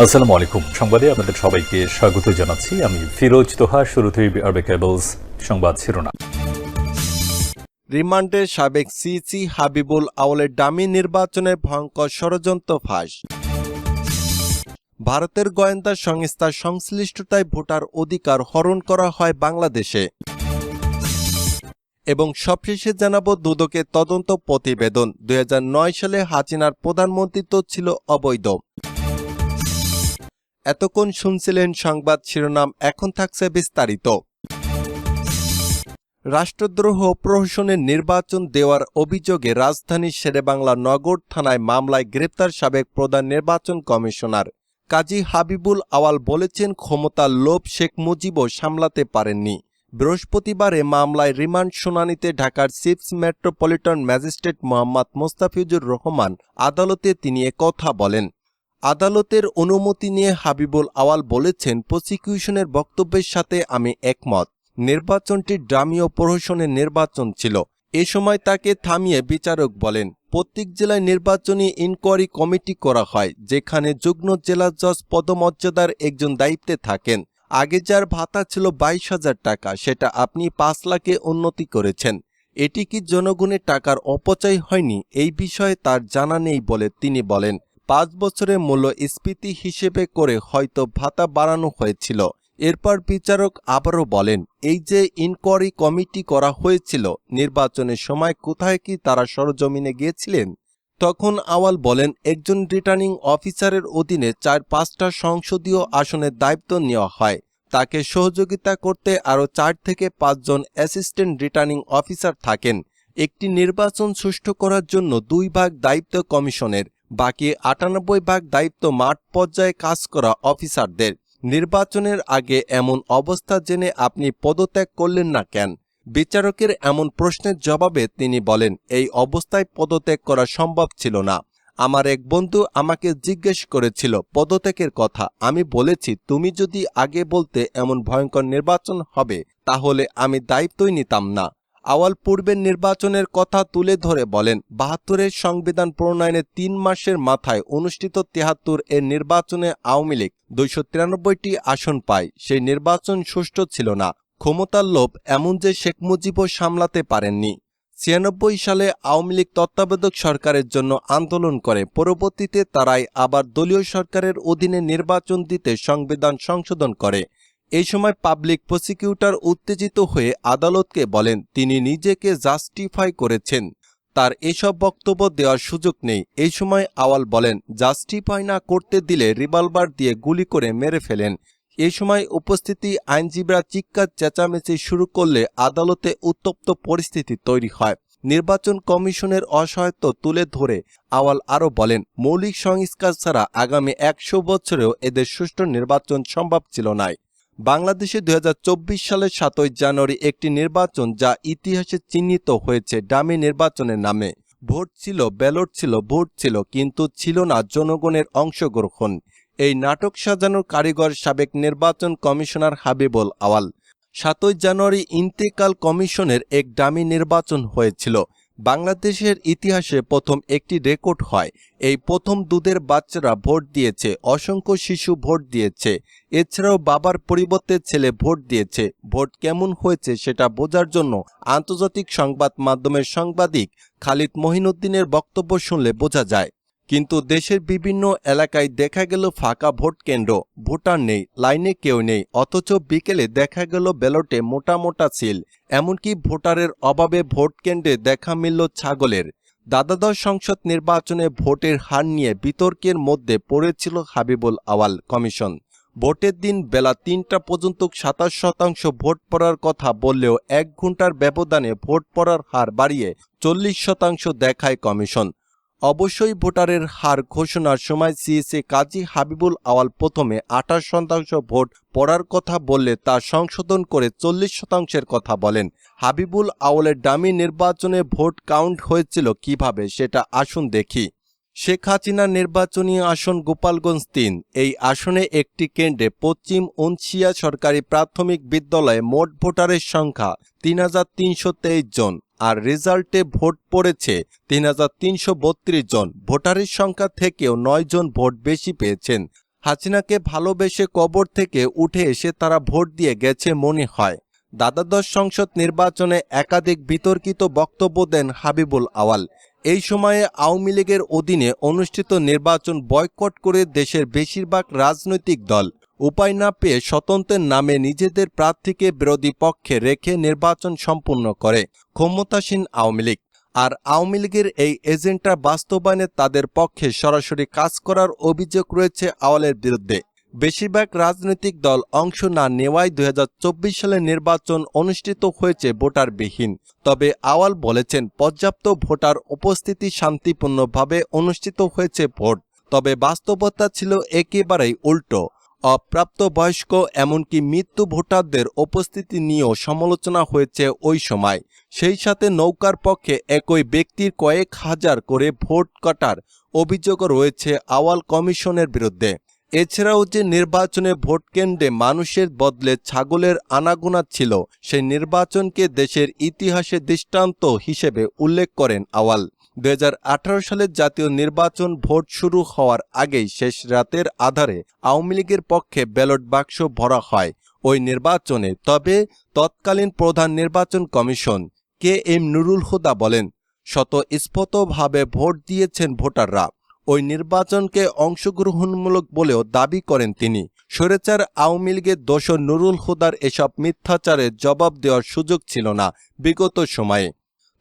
আসসালামু আলাইকুম। সংবাদে আপনাদের সবাইকে স্বাগত জানাচ্ছি। আমি ফিরোজ তোহা। শুরুতেই আরবে কেবলস সংবাদ শিরোনাম। রিমান্ডে সাবেক সিইসি হাবিবুল আউয়ালের ডামি নির্বাচনে ভয়ঙ্কর ষড়যন্ত্র ফাঁস। ভারতের গোয়েন্দা সংস্থার সংশ্লিষ্টতায় ভোটার অধিকার হরণ করা হয় বাংলাদেশে। এবং সবশেষে জানাবো দুদকের তদন্ত প্রতিবেদন। 2009 সালে হাসিনার প্রধানমন্ত্রিত্ব ছিল অবৈধ। এতক্ষণ শুনছিলেন সংবাদ শিরোনাম, এখন থাকছে বিস্তারিত। রাষ্ট্রদ্রোহ প্রহসনের নির্বাচন দেওয়ার অভিযোগে রাজধানীর শেরেবাংলা নগর থানায় মামলায় গ্রেপ্তার সাবেক প্রধান নির্বাচন কমিশনার কাজী হাবিবুল আউয়াল বলেছেন, ক্ষমতার লোভ শেখ মুজিবও সামলাতে পারেননি। বৃহস্পতিবারে মামলায় রিমান্ড শুনানিতে ঢাকার chief metropolitan magistrate Mohammad Mostafizur Rahman আদালতে তিনি একথা বলেন। আদালতের অনুমতি নিয়ে হাবিবুল আউয়াল বলেছেন, প্রসিকিউশনের বক্তব্যের সাথে আমি একমত। নির্বাচনটি ডামি ও প্রহসনের নির্বাচন ছিল। এ সময় তাকে থামিয়ে বিচারক বলেন, প্রত্যেক জেলায় নির্বাচনী ইনকোয়ারি কমিটি করা হয়, যেখানে যুগ্ম জেলা জজ পদমর্যাদার একজন দায়িত্বে থাকেন। আগে যার ভাতা ছিল 22,000 টাকা, সেটা আপনি 5 লাখে উন্নতি করেছেন। এটি কি জনগণের টাকার অপচয় হয়নি? এই বিষয়ে তার জানা নেই বলে তিনি বলেন। 5 বছরের মূল্যস্ফীতি হিসেবে করে হয়তো ভাতা বাড়ানো হয়েছিল। এরপর বিচারক আবারও বলেন, এই যে ইনকোয়ারি কমিটি করা হয়েছিল, নির্বাচনের সময় কোথায় কি তারা সরজমিনে গিয়েছিলেন? তখন আউয়াল বলেন, একজন রিটার্নিং অফিসারের অধীনে 4-5টা সংসদীয় আসনের দায়িত্ব নেওয়া হয়। তাকে সহযোগিতা করতে আরও 4 থেকে 5 জন অ্যাসিস্ট্যান্ট রিটার্নিং অফিসার থাকেন। একটি নির্বাচন সুষ্ঠু করার জন্য 2 ভাগ দায়িত্ব কমিশনের, বাকি 98 ভাগ দায়িত্ব মাঠ পর্যায়ে কাজ করা অফিসারদের। নির্বাচনের আগে এমন অবস্থা জেনে আপনি পদত্যাগ করলেন না কেন? বিচারকের এমন প্রশ্নের জবাবে তিনি বলেন, এই অবস্থায় পদত্যাগ করা সম্ভব ছিল না। আমার এক বন্ধু আমাকে জিজ্ঞেস করেছিল পদত্যাগের কথা। আমি বলেছি, তুমি যদি আগে বলতে এমন ভয়ঙ্কর নির্বাচন হবে, তাহলে আমি দায়িত্বই নিতাম না। আউয়াল পূর্বের নির্বাচনের কথা তুলে ধরে বলেন, 72-এর সংবিধান প্রণয়নের 3 মাসের মাথায় অনুষ্ঠিত 73-এর নির্বাচনে আওয়ামী লীগ 293টি আসন পায়। সেই নির্বাচন সুষ্ঠু ছিল না। ক্ষমতার লোভ এমন যে শেখ মুজিবও সামলাতে পারেননি। 96 সালে আওয়ামী লীগ তত্ত্বাবধায়ক সরকারের জন্য আন্দোলন করে। পরবর্তীতে তারাই আবার দলীয় সরকারের অধীনে নির্বাচন দিতে সংবিধান সংশোধন করে। এই সময় পাবলিক প্রসিকিউটর উত্তেজিত হয়ে আদালতকে বলেন, তিনি নিজেকে জাস্টিফাই করেছেন, তার এসব বক্তব্য দেওয়ার সুযোগ নেই। এই সময় আউয়াল বলেন, জাস্টিফাই না করতে দিলে রিভলভার দিয়ে গুলি করে মেরে ফেলেন। এই সময় উপস্থিতি আইনজীবীরা চিৎকার চেঁচামেচি শুরু করলে আদালতে উত্তপ্ত পরিস্থিতি তৈরি হয়। নির্বাচন কমিশনের অসহায়ত্ব তুলে ধরে আউয়াল আরও বলেন, মৌলিক সংস্কার ছাড়া আগামী 100 বছরেও এদের সুষ্ঠু নির্বাচন সম্ভব ছিল না। বাংলাদেশে 2024 সালের 7 জানুয়ারি একটি নির্বাচন যা ইতিহাসে চিহ্নিত হয়েছে ডামি নির্বাচনের নামে। ভোট ছিল, ব্যালট ছিল, ভোট ছিল, কিন্তু ছিল না জনগণের অংশগ্রহণ। এই নাটক সাজানোর কারিগর সাবেক নির্বাচন কমিশনার হাবিবুল আউয়াল। 7 জানুয়ারি ইন্তেকাল কমিশনের এক ডামি নির্বাচন হয়েছিল। বাংলাদেশের ইতিহাসে প্রথম একটি রেকর্ড হয়। এই প্রথম দুধের বাচ্চারা ভোট দিয়েছে, অসংখ্য শিশু ভোট দিয়েছে। এছাড়াও বাবার পরিবর্তে ছেলে ভোট দিয়েছে। ভোট কেমন হয়েছে সেটা বোঝার জন্য আন্তর্জাতিক সংবাদ মাধ্যমের সাংবাদিক খালিদ মহিনুদ্দিনের বক্তব্য শুনলে বোঝা যায়। কিন্তু দেশের বিভিন্ন এলাকায় দেখা গেল ফাঁকা ভোট কেন্দ্র, ভোটার নেই, লাইনে কেউ নেই, অথচ বিকেলে দেখা গেল ব্যালটে মোটা মোটা সিল। এমনকি ভোটারের অভাবে ভোট কেন্দ্রে দেখা মিলল ছাগলের। দ্বাদশ সংসদ নির্বাচনে ভোটের হার নিয়ে বিতর্কের মধ্যে পড়েছিল হাবিবুল আউয়াল কমিশন। ভোটের দিন বেলা 3টা পর্যন্ত 27% ভোট পড়ার কথা বললেও 1 ঘন্টার ব্যবধানে ভোট পড়ার হার বাড়িয়ে 40% দেখায় কমিশন। অবশ্যই ভোটারের হার ঘোষণার সময় সিইসি কাজী হাবিবুল আউয়াল প্রথমে 28% ভোট পড়ার কথা বললে তা সংশোধন করে 40%-এর কথা বলেন। হাবিবুল আউয়ালের ডামি নির্বাচনে ভোট কাউন্ট হয়েছিল কিভাবে সেটা আসুন দেখি। শেখ হাসিনার নির্বাচনী আসন গোপালগঞ্জ 3। এই আসনে একটি কেন্দ্রে পশ্চিম উনশিয়া সরকারি প্রাথমিক বিদ্যালয়ে মোট ভোটারের সংখ্যা 3,323 জন, আর রেজাল্টে ভোট পড়েছে 3,332 জন। ভোটারের সংখ্যা থেকেও 9 জন ভোট বেশি পেয়েছেন। হাসিনাকে ভালোবেসে কবর থেকে উঠে এসে তারা ভোট দিয়ে গেছে মনে হয়। দ্বাদশ সংসদ নির্বাচনে একাধিক বিতর্কিত বক্তব্য দেন হাবিবুল আওয়াল। এই সময়ে আওয়ামী লীগের অধীনে অনুষ্ঠিত নির্বাচন বয়কট করে দেশের বেশিরভাগ রাজনৈতিক দল উপায় না পেয়ে স্বতন্ত্রের নামে নিজেদের প্রার্থীকে বিরোধী পক্ষে রেখে নির্বাচন সম্পূর্ণ করে ক্ষমতাসীন আওয়ামী লীগ। আর আওয়ামী লীগের এই এজেন্ডা বাস্তবায়নে তাদের পক্ষে সরাসরি কাজ করার অভিযোগ রয়েছে আওয়ালের বিরুদ্ধে। বেশিরভাগ রাজনৈতিক দল অংশ না নেওয়ায় 2024 সালে নির্বাচন অনুষ্ঠিত হয়েছে ভোটারবিহীন। তবে আওয়াল বলেছেন পর্যাপ্ত ভোটার উপস্থিতি শান্তিপূর্ণভাবে অনুষ্ঠিত হয়েছে ভোট। তবে বাস্তবতা ছিল একেবারেই উল্টো। অপ্রাপ্তবয়স্ক এমনকি মৃত্যু ভোটারদের উপস্থিতি নিয়েও সমালোচনা হয়েছে ওই সময়। সেই সাথে নৌকার পক্ষে একই ব্যক্তির কয়েক হাজার করে ভোট কাটার অভিযোগও রয়েছে আওয়াল কমিশনের বিরুদ্ধে। এছাড়াও যে নির্বাচনে ভোটকেন্দ্রে মানুষের বদলে ছাগলের আনাগোনা ছিল, সেই নির্বাচনকে দেশের ইতিহাসে দৃষ্টান্ত হিসেবে উল্লেখ করেন আওয়াল। 2018 সালের জাতীয় নির্বাচন ভোট শুরু হওয়ার আগেই শেষ রাতের আধারে আওয়ামী লীগের পক্ষে ব্যালট বাক্স ভরা হয় ওই নির্বাচনে। তবে তৎকালীন প্রধান নির্বাচন কমিশন KM নুরুল হুদা বলেন, স্বতঃস্ফূর্তভাবে ভোট দিয়েছেন ভোটাররা। ওই নির্বাচনকে অংশগ্রহণমূলক বলেও দাবি করেন তিনি। স্বৈরাচার আওয়ামী লীগের দোসর নুরুল হুদার এসব মিথ্যাচারের জবাব দেওয়ার সুযোগ ছিল না বিগত সময়ে।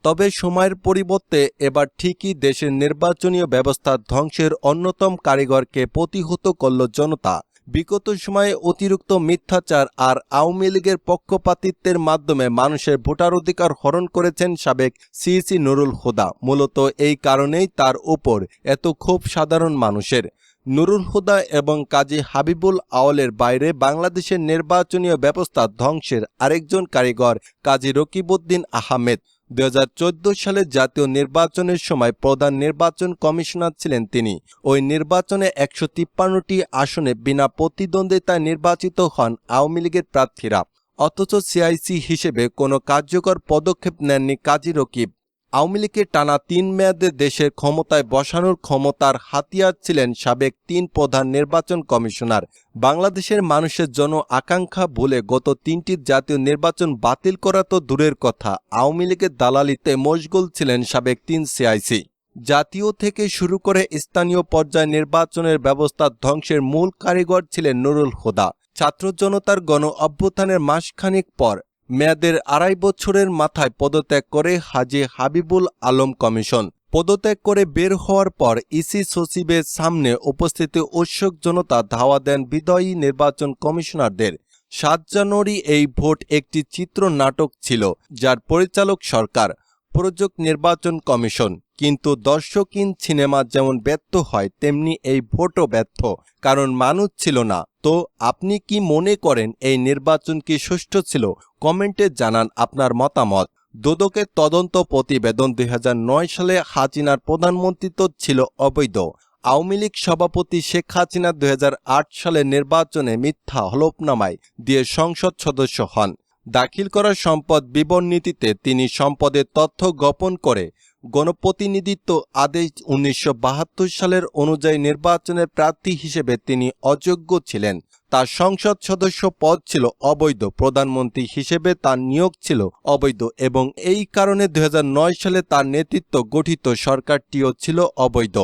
তবে সময়ের পরিবর্তে এবার ঠিকই দেশের নির্বাচনীয় ব্যবস্থা ধ্বংসের অন্যতম কারিগরকে প্রতিহত করল জনতা। বিগত সময়ে অতিরিক্ত মিথ্যাচার আর আওয়ামী লীগের পক্ষপাতিত্বের মাধ্যমে মানুষের ভোটাধিকার হরণ করেছেন সাবেক সিইসি নুরুল হুদা। মূলত এই কারণেই তার উপর এত ক্ষোভ সাধারণ মানুষের। নুরুল হুদা এবং কাজী হাবিবুল আওয়ালের বাইরে বাংলাদেশের নির্বাচনীয় ব্যবস্থা ধ্বংসের আরেকজন কারিগর কাজী রকিবউদ্দিন আহমেদ। 2014 সালের জাতীয় নির্বাচনের সময় প্রধান নির্বাচন কমিশনার ছিলেন তিনি। ওই নির্বাচনে 153টি আসনে বিনা প্রতিদ্বন্দ্বিতায় নির্বাচিত হন আওয়ামী লীগের প্রার্থীরা। অথচ সিআইসি হিসেবে কোনো কার্যকর পদক্ষেপ নেননি কাজী রকিব। আওয়ামী লীগের টানা 3 মেয়াদে দেশের ক্ষমতায় বসানোর ক্ষমতার হাতিয়ার ছিলেন সাবেক 3 প্রধান নির্বাচন কমিশনার। বাংলাদেশের মানুষের জন আকাঙ্ক্ষা ভুলে গত 3টি জাতীয় নির্বাচন বাতিল করা তো দূরের কথা, আওয়ামী লীগের দালালিতে মশগুল ছিলেন সাবেক 3 সিআইসি। জাতীয় থেকে শুরু করে স্থানীয় পর্যায়ে নির্বাচনের ব্যবস্থা ধ্বংসের মূল কারিগর ছিলেন নুরুল হুদা। ছাত্র জনতার গণ অভ্যুত্থানের মাসখানেক পর মেয়াদের 2.5 বছরের মাথায় পদত্যাগ করে হাজী হাবিবুল আলম কমিশন। পদত্যাগ করে বের হওয়ার পর ইসি সচিবের সামনে উপস্থিত উৎসুক জনতা ধাওয়া দেন বিদায়ী নির্বাচন কমিশনারদের। 7 জানুয়ারি এই ভোট একটি চিত্রনাটক ছিল, যার পরিচালক সরকার, প্রযোজক নির্বাচন কমিশন। কিন্তু দর্শকহীন সিনেমা যেমন ব্যর্থ হয়, তেমনি এই ভোটও ব্যর্থ, কারণ মানুষ ছিল না। তো আপনি কি মনে করেন এই নির্বাচন কি সুষ্ঠু ছিল? কমেন্টে জানান আপনার মতামত। দুদকের তদন্ত প্রতিবেদন 2009 সালে হাসিনার প্রধানমন্ত্রিত্ব ছিল অবৈধ। আওয়ামী লীগ সভাপতি শেখ হাসিনা 2008 সালের নির্বাচনে মিথ্যা হলফনামায় দিয়ে সংসদ সদস্য হন। দাখিল করা সম্পদ বিবরণীতে তিনি সম্পদের তথ্য গোপন করে গণপ্রতিনিধিত্ব আদেশ 1972 সালের অনুযায়ী নির্বাচনের প্রার্থী হিসেবে তিনি অযোগ্য ছিলেন। তার সংসদ সদস্য পদ ছিল অবৈধ, প্রধানমন্ত্রী হিসেবে তার নিয়োগ ছিল অবৈধ এবং এই কারণে 2009 সালে তার নেতৃত্ব গঠিত সরকারটিও ছিল অবৈধ।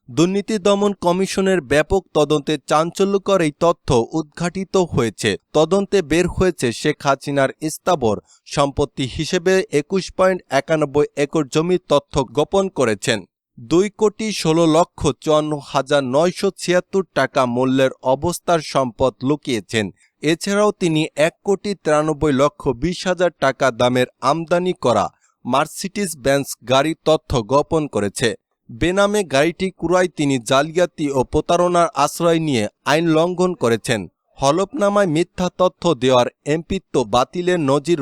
দুর্নীতি দমন কমিশনের ব্যাপক তদন্তে চাঞ্চল্যকর এই তথ্য উদ্ঘাটিত হয়েছে। তদন্তে বের হয়েছে শেখ হাসিনার স্থাবর সম্পত্তি হিসেবে 21.91 একর জমির তথ্য গোপন করেছেন। 2,16,54,976 টাকা মূল্যের অবস্থার সম্পদ লুকিয়েছেন। এছাড়াও তিনি 1,93,20,000 টাকা দামের আমদানি করা মার্সিডিজ বেঞ্জ গাড়ির তথ্য গোপন করেছে। বেনামে গাড়িটি ক্রয় তিনি জালিয়াতি ও প্রতারণার আশ্রয় নিয়ে আইন লঙ্ঘন করেছেন। হলফনামায় মিথ্যা তথ্য দেওয়ার এমপিত্ব বাতিলের নজির